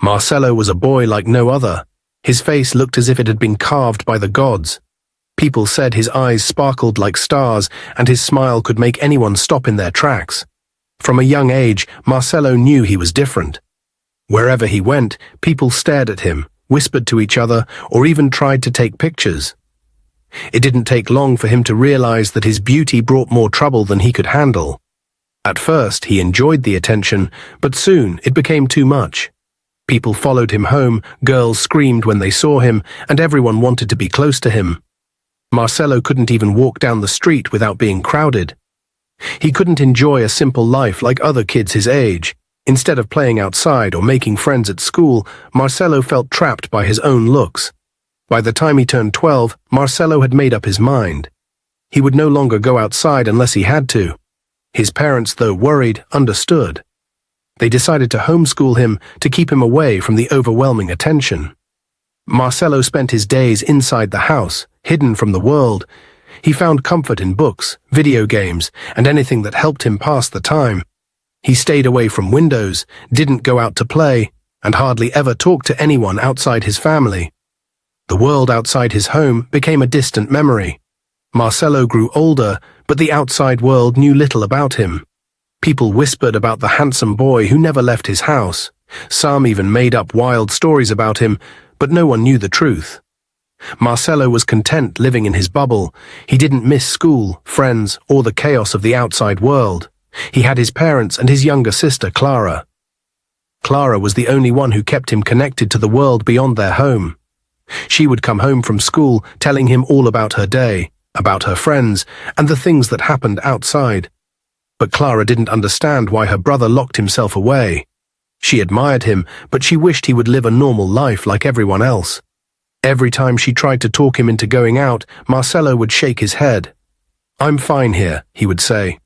Marcelo was a boy like no other. His face looked as if it had been carved by the gods. People said his eyes sparkled like stars, and his smile could make anyone stop in their tracks. From a young age, Marcelo knew he was different. Wherever he went, people stared at him, whispered to each other, or even tried to take pictures. It didn't take long for him to realize that his beauty brought more trouble than he could handle. At first, he enjoyed the attention, but soon it became too much. People followed him home, girls screamed when they saw him, and everyone wanted to be close to him. Marcelo couldn't even walk down the street without being crowded. He couldn't enjoy a simple life like other kids his age. Instead of playing outside or making friends at school, Marcelo felt trapped by his own looks. By the time he turned 12, Marcelo had made up his mind. He would no longer go outside unless he had to. His parents, though worried, understood. They decided to homeschool him to keep him away from the overwhelming attention. Marcelo spent his days inside the house, hidden from the world. He found comfort in books, video games, and anything that helped him pass the time. He stayed away from windows, didn't go out to play, and hardly ever talked to anyone outside his family. The world outside his home became a distant memory. Marcelo grew older, but the outside world knew little about him. People whispered about the handsome boy who never left his house. Some even made up wild stories about him, but no one knew the truth. Marcelo was content living in his bubble. He didn't miss school, friends, or the chaos of the outside world. He had his parents and his younger sister, Clara. Clara was the only one who kept him connected to the world beyond their home. She would come home from school telling him all about her day, about her friends, and the things that happened outside. But Clara didn't understand why her brother locked himself away. She admired him, but she wished he would live a normal life like everyone else. Every time she tried to talk him into going out, Marcelo would shake his head. "I'm fine here," he would say.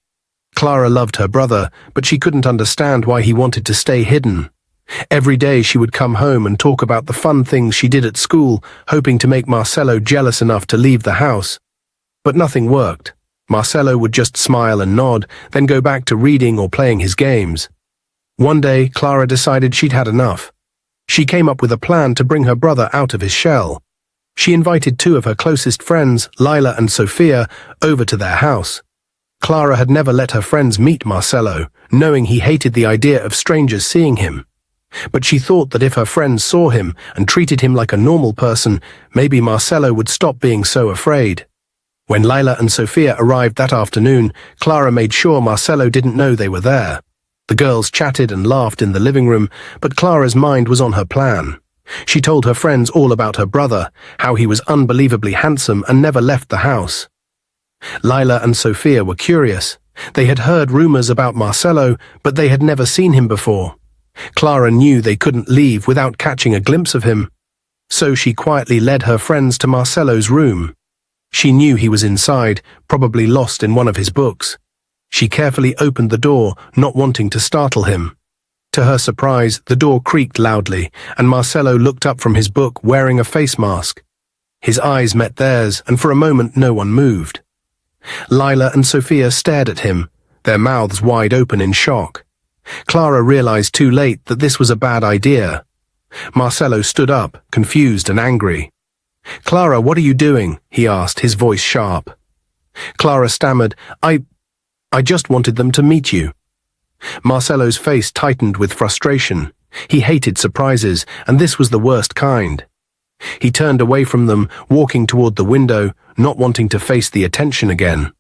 Clara loved her brother, but she couldn't understand why he wanted to stay hidden. Every day she would come home and talk about the fun things she did at school, hoping to make Marcelo jealous enough to leave the house. But nothing worked. Marcelo would just smile and nod, then go back to reading or playing his games. One day, Clara decided she'd had enough. She came up with a plan to bring her brother out of his shell. She invited two of her closest friends, Lila and Sophia, over to their house. Clara had never let her friends meet Marcelo, knowing he hated the idea of strangers seeing him. But she thought that if her friends saw him and treated him like a normal person, maybe Marcelo would stop being so afraid. When Lila and Sophia arrived that afternoon, Clara made sure Marcelo didn't know they were there. The girls chatted and laughed in the living room, but Clara's mind was on her plan. She told her friends all about her brother, how he was unbelievably handsome and never left the house. Lila and Sophia were curious. They had heard rumors about Marcelo, but they had never seen him before. Clara knew they couldn't leave without catching a glimpse of him. So she quietly led her friends to Marcelo's room. She knew he was inside, probably lost in one of his books. She carefully opened the door, not wanting to startle him. To her surprise, the door creaked loudly, and Marcelo looked up from his book wearing a face mask. His eyes met theirs, and for a moment no one moved. Lila and Sophia stared at him, their mouths wide open in shock. Clara realized too late that this was a bad idea. Marcelo stood up, confused and angry. "Clara, what are you doing?" he asked, his voice sharp. Clara stammered, I just wanted them to meet you." Marcelo's face tightened with frustration. He hated surprises, and this was the worst kind. He turned away from them, walking toward the window, not wanting to face the attention again.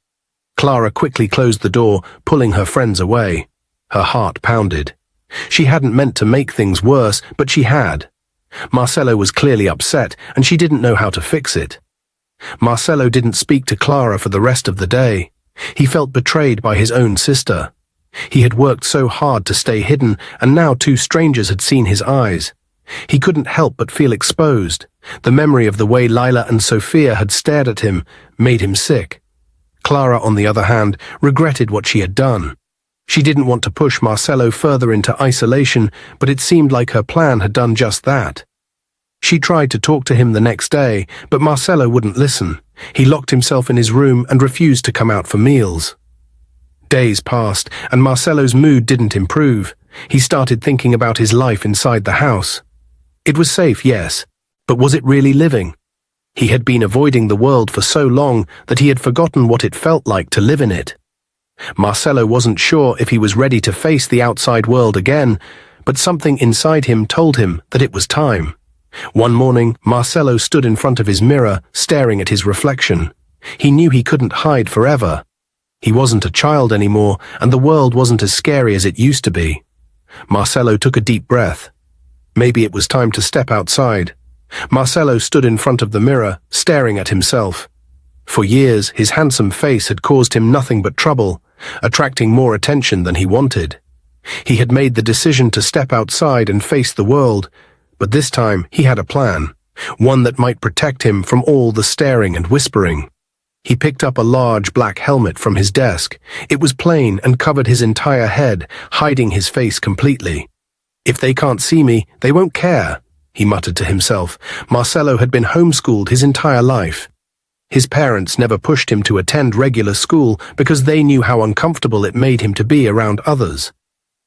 Clara quickly closed the door, pulling her friends away. Her heart pounded. She hadn't meant to make things worse, but she had. Marcelo was clearly upset, and she didn't know how to fix it. Marcelo didn't speak to Clara for the rest of the day. He felt betrayed by his own sister. He had worked so hard to stay hidden, and now two strangers had seen his eyes. He couldn't help but feel exposed. The memory of the way Lila and Sophia had stared at him made him sick. Clara, on the other hand, regretted what she had done. She didn't want to push Marcelo further into isolation, but it seemed like her plan had done just that. She tried to talk to him the next day, but Marcelo wouldn't listen. He locked himself in his room and refused to come out for meals. Days passed, and Marcelo's mood didn't improve. He started thinking about his life inside the house. It was safe, yes, but was it really living? He had been avoiding the world for so long that he had forgotten what it felt like to live in it. Marcelo wasn't sure if he was ready to face the outside world again, but something inside him told him that it was time. One morning, Marcelo stood in front of his mirror, staring at his reflection. He knew he couldn't hide forever. He wasn't a child anymore, and the world wasn't as scary as it used to be. Marcelo took a deep breath. Maybe it was time to step outside. Marcelo stood in front of the mirror, staring at himself. For years, his handsome face had caused him nothing but trouble, attracting more attention than he wanted. He had made the decision to step outside and face the world, but this time he had a plan, one that might protect him from all the staring and whispering. He picked up a large black helmet from his desk. It was plain and covered his entire head, hiding his face completely. "If they can't see me, they won't care," he muttered to himself. Marcelo had been homeschooled his entire life. His parents never pushed him to attend regular school because they knew how uncomfortable it made him to be around others.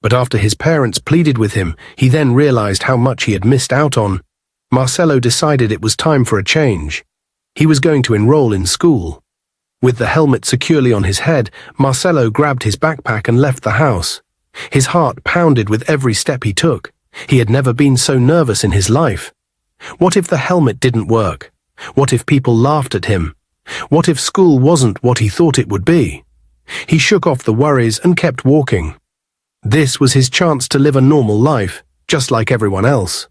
But after his parents pleaded with him, he then realized how much he had missed out on. Marcelo decided it was time for a change. He was going to enroll in school. With the helmet securely on his head, Marcelo grabbed his backpack and left the house. His heart pounded with every step he took. He had never been so nervous in his life. What if the helmet didn't work? What if people laughed at him? What if school wasn't what he thought it would be? He shook off the worries and kept walking. This was his chance to live a normal life, just like everyone else.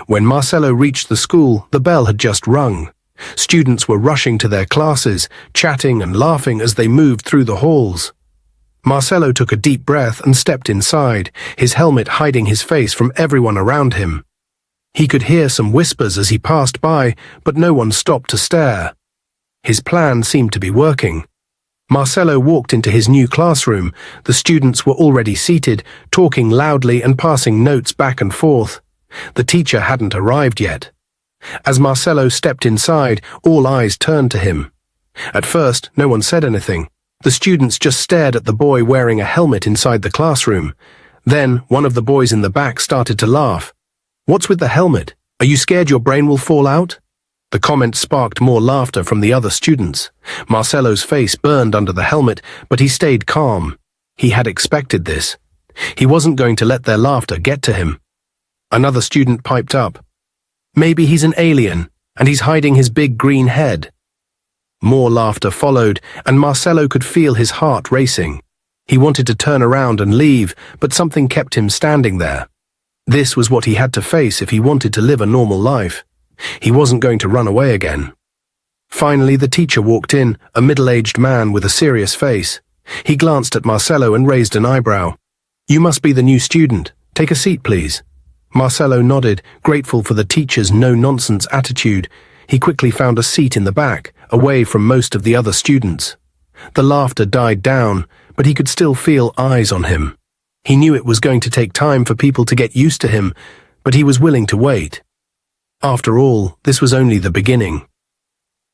When Marcelo reached the school, the bell had just rung. Students were rushing to their classes, chatting and laughing as they moved through the halls. Marcelo took a deep breath and stepped inside, his helmet hiding his face from everyone around him. He could hear some whispers as he passed by, but no one stopped to stare. His plan seemed to be working. Marcelo walked into his new classroom. The students were already seated, talking loudly and passing notes back and forth. The teacher hadn't arrived yet. As Marcelo stepped inside, all eyes turned to him. At first, no one said anything. The students just stared at the boy wearing a helmet inside the classroom. Then, one of the boys in the back started to laugh. "What's with the helmet? Are you scared your brain will fall out?" The comment sparked more laughter from the other students. Marcelo's face burned under the helmet, but he stayed calm. He had expected this. He wasn't going to let their laughter get to him. Another student piped up. "Maybe he's an alien, and he's hiding his big green head." More laughter followed, and Marcelo could feel his heart racing. He wanted to turn around and leave, but something kept him standing there. This was what he had to face if he wanted to live a normal life. He wasn't going to run away again. Finally, the teacher walked in, a middle-aged man with a serious face. He glanced at Marcelo and raised an eyebrow. "You must be the new student. Take a seat, please." Marcelo nodded, grateful for the teacher's no-nonsense attitude. He quickly found a seat in the back, away from most of the other students. The laughter died down, but he could still feel eyes on him. He knew it was going to take time for people to get used to him, but he was willing to wait. After all, this was only the beginning.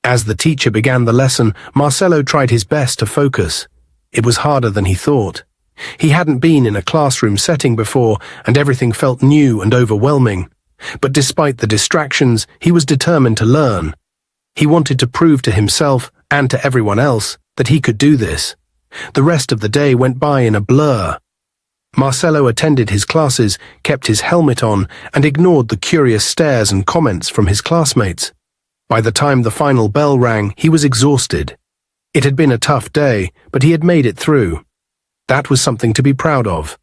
As the teacher began the lesson, Marcelo tried his best to focus. It was harder than he thought. He hadn't been in a classroom setting before, and everything felt new and overwhelming. But despite the distractions, he was determined to learn. He wanted to prove to himself and to everyone else that he could do this. The rest of the day went by in a blur. Marcelo attended his classes, kept his helmet on, and ignored the curious stares and comments from his classmates. By the time the final bell rang, he was exhausted. It had been a tough day, but he had made it through. That was something to be proud of.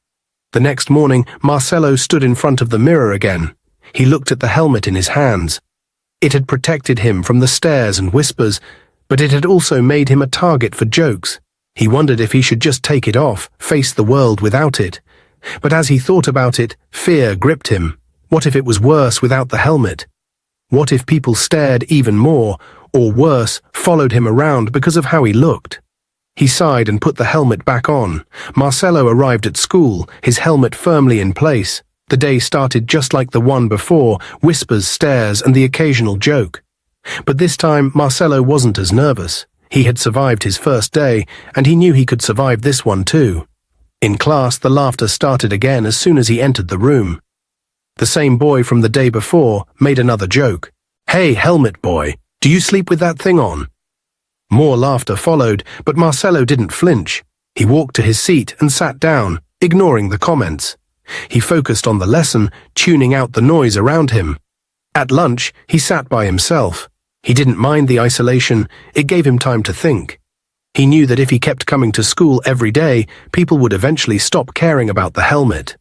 The next morning, Marcelo stood in front of the mirror again. He looked at the helmet in his hands. It had protected him from the stares and whispers, but it had also made him a target for jokes. He wondered if he should just take it off, face the world without it. But as he thought about it, fear gripped him. What if it was worse without the helmet? What if people stared even more, or worse, followed him around because of how he looked? He sighed and put the helmet back on. Marcelo arrived at school, his helmet firmly in place. The day started just like the one before, whispers, stares, and the occasional joke. But this time, Marcelo wasn't as nervous. He had survived his first day, and he knew he could survive this one too. In class, the laughter started again as soon as he entered the room. The same boy from the day before made another joke. "Hey, helmet boy, do you sleep with that thing on?" More laughter followed, but Marcelo didn't flinch. He walked to his seat and sat down, ignoring the comments. He focused on the lesson, tuning out the noise around him. At lunch, he sat by himself. He didn't mind the isolation, it gave him time to think. He knew that if he kept coming to school every day, people would eventually stop caring about the helmet.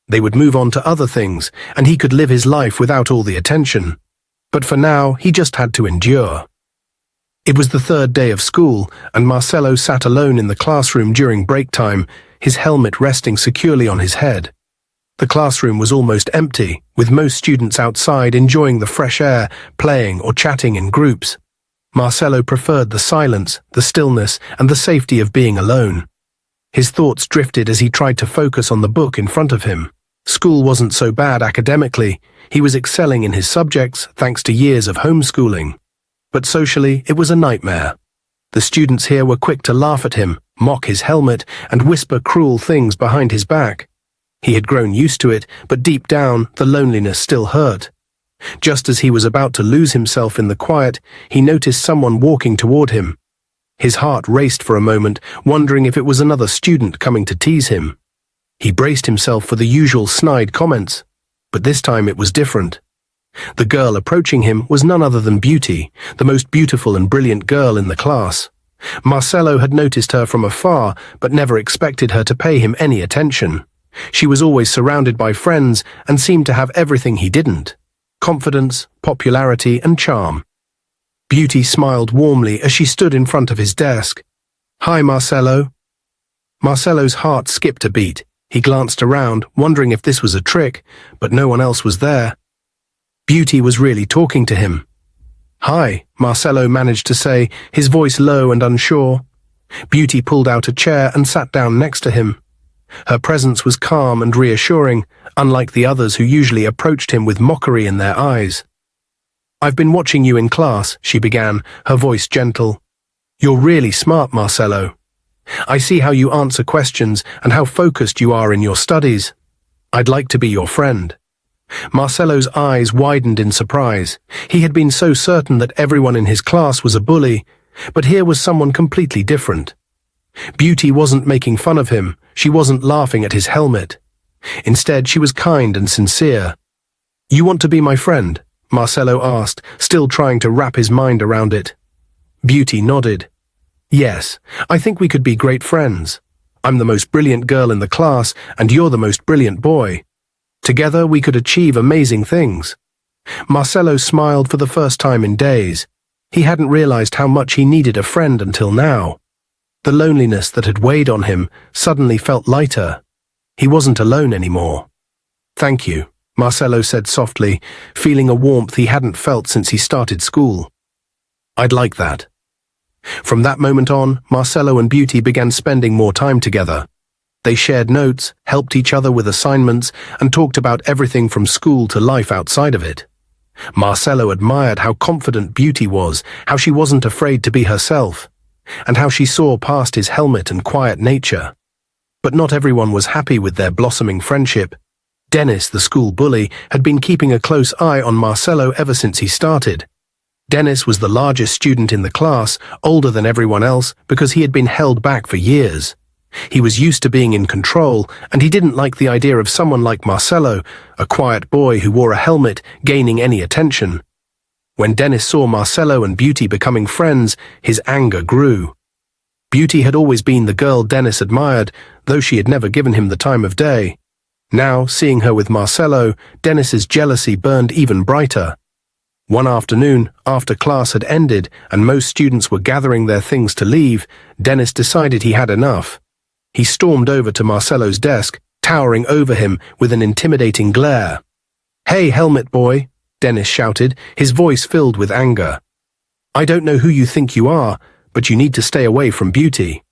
They would move on to other things, and he could live his life without all the attention. But for now, he just had to endure. It was the third day of school, and Marcelo sat alone in the classroom during break time, his helmet resting securely on his head. The classroom was almost empty, with most students outside enjoying the fresh air, playing or chatting in groups. Marcelo preferred the silence, the stillness, and the safety of being alone. His thoughts drifted as he tried to focus on the book in front of him. School wasn't so bad academically. He was excelling in his subjects thanks to years of homeschooling. But socially, it was a nightmare. The students here were quick to laugh at him, mock his helmet, and whisper cruel things behind his back. He had grown used to it, but deep down, the loneliness still hurt. Just as he was about to lose himself in the quiet, he noticed someone walking toward him. His heart raced for a moment, wondering if it was another student coming to tease him. He braced himself for the usual snide comments, but this time it was different. The girl approaching him was none other than Beauty, the most beautiful and brilliant girl in the class. Marcelo had noticed her from afar, but never expected her to pay him any attention. She was always surrounded by friends and seemed to have everything he didn't: confidence, popularity, and charm. Beauty smiled warmly as she stood in front of his desk. "Hi, Marcelo." Marcelo's heart skipped a beat. He glanced around, wondering if this was a trick, but no one else was there. Beauty was really talking to him. "Hi," Marcelo managed to say, his voice low and unsure. Beauty pulled out a chair and sat down next to him. Her presence was calm and reassuring, unlike the others who usually approached him with mockery in their eyes. "I've been watching you in class," she began, her voice gentle. "You're really smart, Marcelo. I see how you answer questions and how focused you are in your studies. I'd like to be your friend." Marcelo's eyes widened in surprise. He had been so certain that everyone in his class was a bully, but here was someone completely different. Beauty wasn't making fun of him. She wasn't laughing at his helmet. Instead, she was kind and sincere. "You want to be my friend?" Marcelo asked, still trying to wrap his mind around it. Beauty nodded. "Yes, I think we could be great friends. I'm the most brilliant girl in the class, and you're the most brilliant boy. Together we could achieve amazing things." Marcelo smiled for the first time in days. He hadn't realized how much he needed a friend until now. The loneliness that had weighed on him suddenly felt lighter. He wasn't alone anymore. "Thank you," Marcelo said softly, feeling a warmth he hadn't felt since he started school. "I'd like that." From that moment on, Marcelo and Beauty began spending more time together. They shared notes, helped each other with assignments, and talked about everything from school to life outside of it. Marcelo admired how confident Beauty was, how she wasn't afraid to be herself, and how she saw past his helmet and quiet nature. But not everyone was happy with their blossoming friendship. Dennis, the school bully, had been keeping a close eye on Marcelo ever since he started. Dennis was the largest student in the class, older than everyone else, because he had been held back for years. He was used to being in control, and he didn't like the idea of someone like Marcelo, a quiet boy who wore a helmet, gaining any attention. When Dennis saw Marcelo and Beauty becoming friends, his anger grew. Beauty had always been the girl Dennis admired, though she had never given him the time of day. Now, seeing her with Marcelo, Dennis's jealousy burned even brighter. One afternoon, after class had ended and most students were gathering their things to leave, Dennis decided he had enough. He stormed over to Marcelo's desk, towering over him with an intimidating glare. "Hey, helmet boy," Dennis shouted, his voice filled with anger. "I don't know who you think you are, but you need to stay away from Beauty."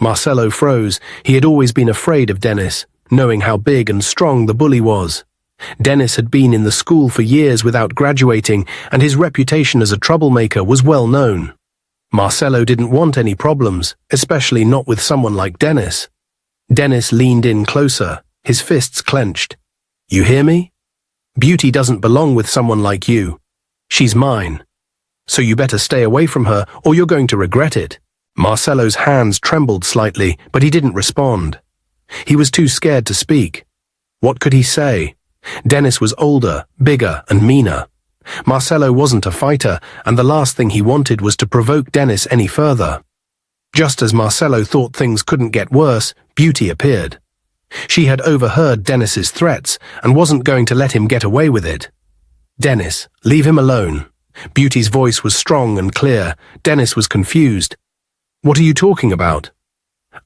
Marcelo froze. He had always been afraid of Dennis, knowing how big and strong the bully was. Dennis had been in the school for years without graduating, and his reputation as a troublemaker was well known. Marcelo didn't want any problems, especially not with someone like Dennis. Dennis leaned in closer, his fists clenched. "You hear me?" Beauty doesn't belong with someone like you. She's mine. So you better stay away from her or you're going to regret it. Marcelo's hands trembled slightly, but he didn't respond. He was too scared to speak. What could he say? Dennis was older, bigger, and meaner. Marcelo wasn't a fighter, and the last thing he wanted was to provoke Dennis any further. Just as Marcelo thought things couldn't get worse, Beauty appeared. She had overheard Dennis's threats and wasn't going to let him get away with it. "Dennis, leave him alone." Beauty's voice was strong and clear. Dennis was confused. "What are you talking about?"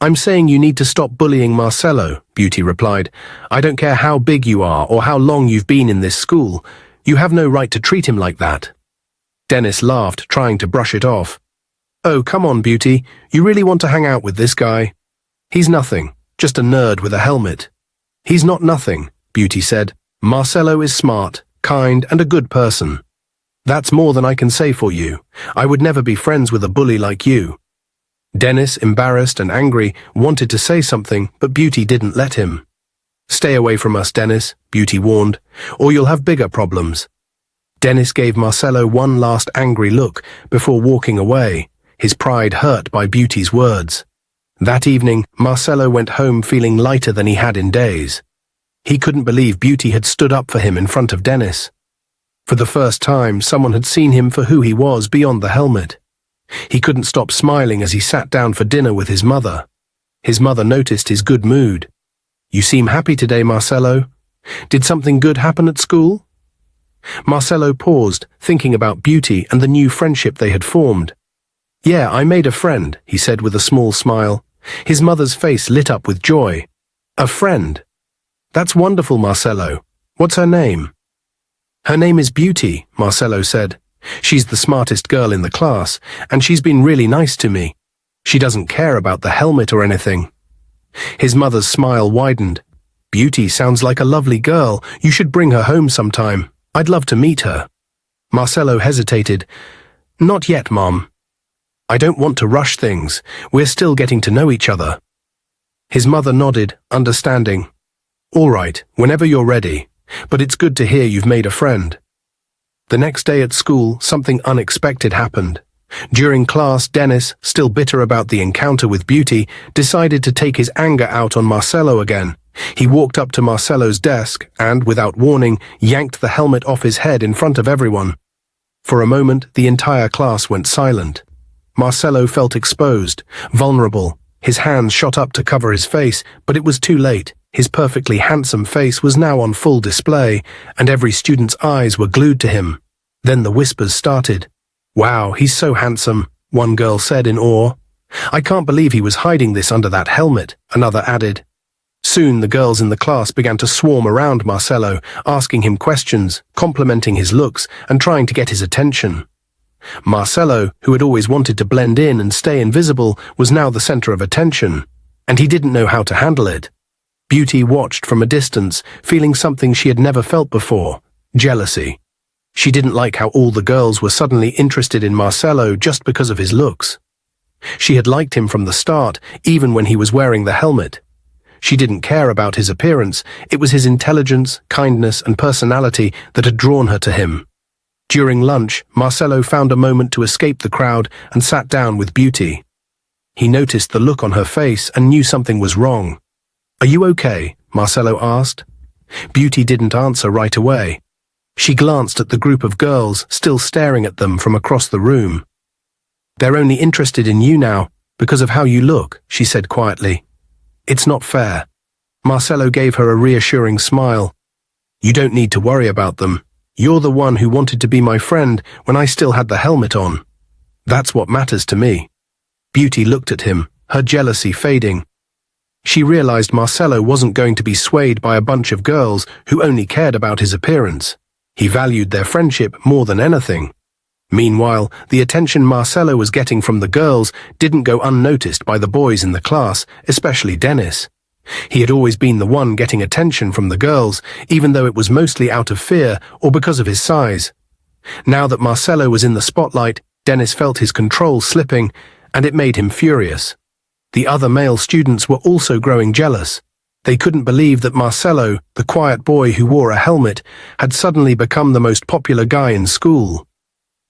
"I'm saying you need to stop bullying Marcelo," Beauty replied. "I don't care how big you are or how long you've been in this school. You have no right to treat him like that." Dennis laughed, trying to brush it off. "Oh, come on, Beauty. You really want to hang out with this guy? He's nothing, just a nerd with a helmet." "He's not nothing," Beauty said. "Marcelo is smart, kind, and a good person. That's more than I can say for you. I would never be friends with a bully like you." Dennis, embarrassed and angry, wanted to say something, but Beauty didn't let him. "Stay away from us, Dennis," Beauty warned, "or you'll have bigger problems." Dennis gave Marcelo one last angry look before walking away, his pride hurt by Beauty's words. That evening, Marcelo went home feeling lighter than he had in days. He couldn't believe Beauty had stood up for him in front of Dennis. For the first time, someone had seen him for who he was beyond the helmet. He couldn't stop smiling as he sat down for dinner with his mother. His mother noticed his good mood. "You seem happy today, Marcelo. Did something good happen at school?" Marcelo paused, thinking about Beauty and the new friendship they had formed. "Yeah, I made a friend," he said with a small smile. His mother's face lit up with joy. "A friend? That's wonderful, Marcelo. What's her name?" "Her name is Beauty," Marcelo said. "She's the smartest girl in the class, and she's been really nice to me. She doesn't care about the helmet or anything." His mother's smile widened. "Beauty sounds like a lovely girl. You should bring her home sometime. I'd love to meet her." Marcelo hesitated. "Not yet, Mom. I don't want to rush things. We're still getting to know each other." His mother nodded, understanding. "All right, whenever you're ready. But it's good to hear you've made a friend." The next day at school, something unexpected happened. During class, Dennis, still bitter about the encounter with Beauty, decided to take his anger out on Marcelo again. He walked up to Marcelo's desk and, without warning, yanked the helmet off his head in front of everyone. For a moment, the entire class went silent. Marcelo felt exposed, vulnerable. His hands shot up to cover his face, but it was too late. His perfectly handsome face was now on full display, and every student's eyes were glued to him. Then the whispers started. "Wow, he's so handsome," one girl said in awe. "I can't believe he was hiding this under that helmet," another added. Soon the girls in the class began to swarm around Marcelo, asking him questions, complimenting his looks, and trying to get his attention. Marcelo, who had always wanted to blend in and stay invisible, was now the center of attention, and he didn't know how to handle it. Beauty watched from a distance, feeling something she had never felt before: jealousy. She didn't like how all the girls were suddenly interested in Marcelo just because of his looks. She had liked him from the start, even when he was wearing the helmet. She didn't care about his appearance. It was his intelligence, kindness, and personality that had drawn her to him. During lunch, Marcelo found a moment to escape the crowd and sat down with Beauty. He noticed the look on her face and knew something was wrong. "Are you okay?" Marcelo asked. Beauty didn't answer right away. She glanced at the group of girls, still staring at them from across the room. "They're only interested in you now, because of how you look," she said quietly. "It's not fair." Marcelo gave her a reassuring smile. "You don't need to worry about them. You're the one who wanted to be my friend when I still had the helmet on. That's what matters to me." Beauty looked at him, her jealousy fading. She realized Marcelo wasn't going to be swayed by a bunch of girls who only cared about his appearance. He valued their friendship more than anything. Meanwhile, the attention Marcelo was getting from the girls didn't go unnoticed by the boys in the class, especially Dennis. He had always been the one getting attention from the girls, even though it was mostly out of fear or because of his size. Now that Marcelo was in the spotlight, Dennis felt his control slipping, and it made him furious. The other male students were also growing jealous. They couldn't believe that Marcelo, the quiet boy who wore a helmet, had suddenly become the most popular guy in school.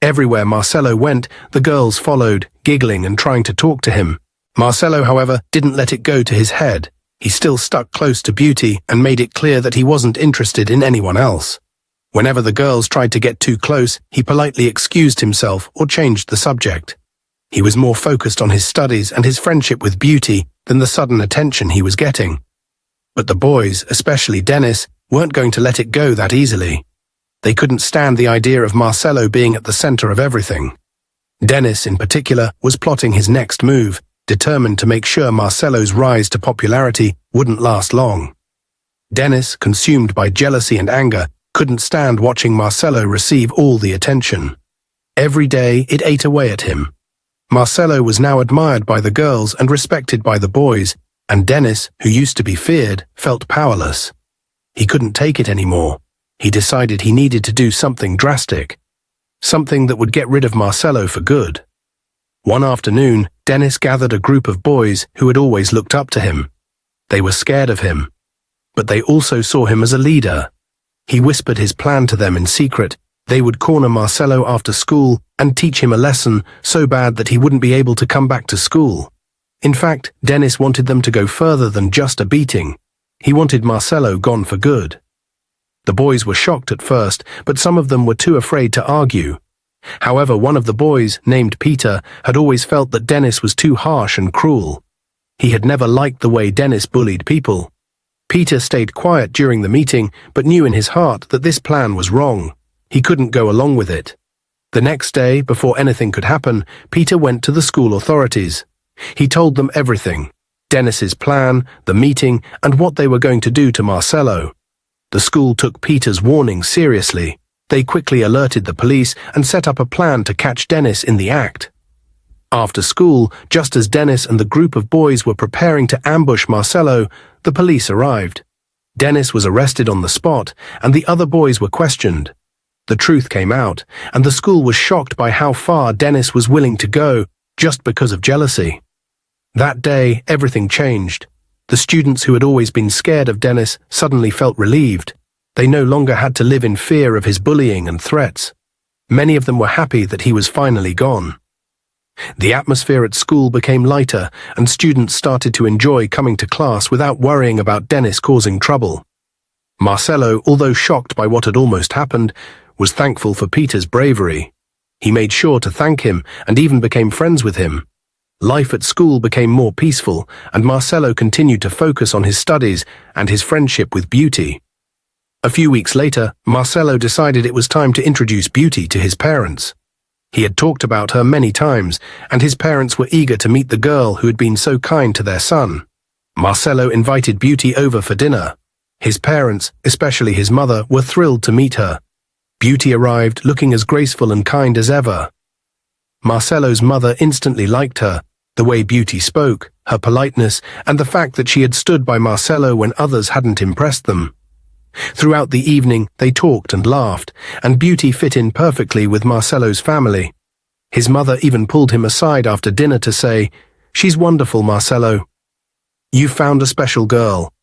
Everywhere Marcelo went, the girls followed, giggling and trying to talk to him. Marcelo, however, didn't let it go to his head. He still stuck close to Beauty and made it clear that he wasn't interested in anyone else. Whenever the girls tried to get too close, he politely excused himself or changed the subject. He was more focused on his studies and his friendship with Beauty than the sudden attention he was getting. But the boys, especially Dennis, weren't going to let it go that easily. They couldn't stand the idea of Marcelo being at the center of everything. Dennis, in particular, was plotting his next move, determined to make sure Marcelo's rise to popularity wouldn't last long. Dennis, consumed by jealousy and anger, couldn't stand watching Marcelo receive all the attention. Every day it ate away at him. Marcelo was now admired by the girls and respected by the boys, and Dennis, who used to be feared, felt powerless. He couldn't take it anymore. He decided he needed to do something drastic, something that would get rid of Marcelo for good. One afternoon, Dennis gathered a group of boys who had always looked up to him. They were scared of him, but they also saw him as a leader. He whispered his plan to them in secret. They would corner Marcelo after school and teach him a lesson so bad that he wouldn't be able to come back to school. In fact, Dennis wanted them to go further than just a beating. He wanted Marcelo gone for good. The boys were shocked at first, but some of them were too afraid to argue. However, one of the boys, named Peter, had always felt that Dennis was too harsh and cruel. He had never liked the way Dennis bullied people. Peter stayed quiet during the meeting, but knew in his heart that this plan was wrong. He couldn't go along with it. The next day, before anything could happen, Peter went to the school authorities. He told them everything: Dennis's plan, the meeting, and what they were going to do to Marcelo. The school took Peter's warning seriously. They quickly alerted the police and set up a plan to catch Dennis in the act. After school, just as Dennis and the group of boys were preparing to ambush Marcelo, the police arrived. Dennis was arrested on the spot, and the other boys were questioned. The truth came out, and the school was shocked by how far Dennis was willing to go just because of jealousy. That day, everything changed. The students who had always been scared of Dennis suddenly felt relieved. They no longer had to live in fear of his bullying and threats. Many of them were happy that he was finally gone. The atmosphere at school became lighter, and students started to enjoy coming to class without worrying about Dennis causing trouble. Marcelo, although shocked by what had almost happened, was thankful for Peter's bravery. He made sure to thank him and even became friends with him. Life at school became more peaceful, and Marcelo continued to focus on his studies and his friendship with Beauty. A few weeks later, Marcelo decided it was time to introduce Beauty to his parents. He had talked about her many times, and his parents were eager to meet the girl who had been so kind to their son. Marcelo invited Beauty over for dinner. His parents, especially his mother, were thrilled to meet her. Beauty arrived looking as graceful and kind as ever. Marcelo's mother instantly liked her, the way Beauty spoke, her politeness, and the fact that she had stood by Marcelo when others hadn't impressed them. Throughout the evening, they talked and laughed, and Beauty fit in perfectly with Marcelo's family. His mother even pulled him aside after dinner to say, "She's wonderful, Marcelo. You found a special girl."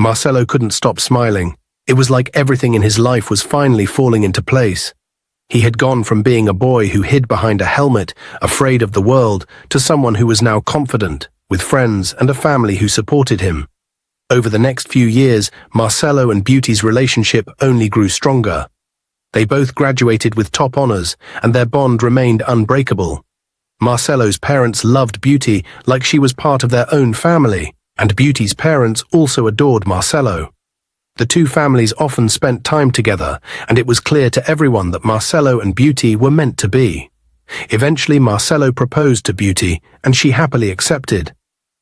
Marcelo couldn't stop smiling. It was like everything in his life was finally falling into place. He had gone from being a boy who hid behind a helmet, afraid of the world, to someone who was now confident, with friends and a family who supported him. Over the next few years, Marcelo and Beauty's relationship only grew stronger. They both graduated with top honors, and their bond remained unbreakable. Marcelo's parents loved Beauty like she was part of their own family, and Beauty's parents also adored Marcelo. The two families often spent time together, and it was clear to everyone that Marcelo and Beauty were meant to be. Eventually, Marcelo proposed to Beauty, and she happily accepted.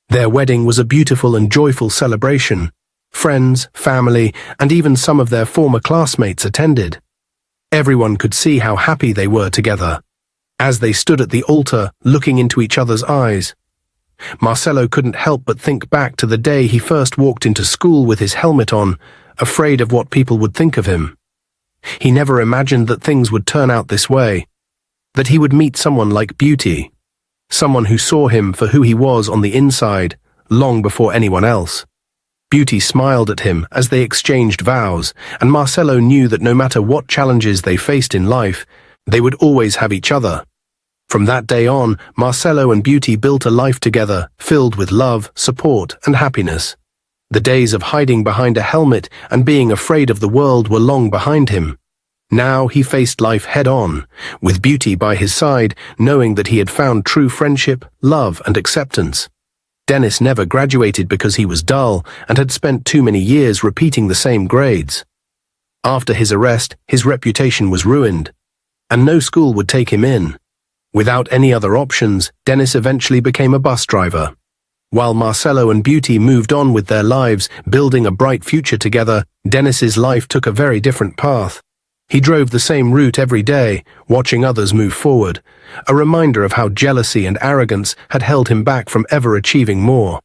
Their wedding was a beautiful and joyful celebration. Friends, family, and even some of their former classmates attended. Everyone could see how happy they were together. As they stood at the altar, looking into each other's eyes, Marcelo couldn't help but think back to the day he first walked into school with his helmet on, afraid of what people would think of him. He never imagined that things would turn out this way, that he would meet someone like Beauty, someone who saw him for who he was on the inside, long before anyone else. Beauty smiled at him as they exchanged vows, and Marcelo knew that no matter what challenges they faced in life, they would always have each other. From that day on, Marcelo and Beauty built a life together, filled with love, support, and happiness. The days of hiding behind a helmet and being afraid of the world were long behind him. Now he faced life head-on, with Beauty by his side, knowing that he had found true friendship, love, and acceptance. Dennis never graduated because he was dull and had spent too many years repeating the same grades. After his arrest, his reputation was ruined, and no school would take him in. Without any other options, Dennis eventually became a bus driver. While Marcelo and Beauty moved on with their lives, building a bright future together, Dennis's life took a very different path. He drove the same route every day, watching others move forward, a reminder of how jealousy and arrogance had held him back from ever achieving more.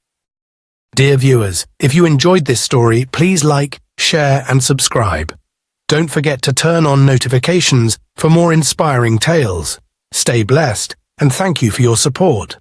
Dear viewers, if you enjoyed this story, please like, share, and subscribe. Don't forget to turn on notifications for more inspiring tales. Stay blessed, and thank you for your support.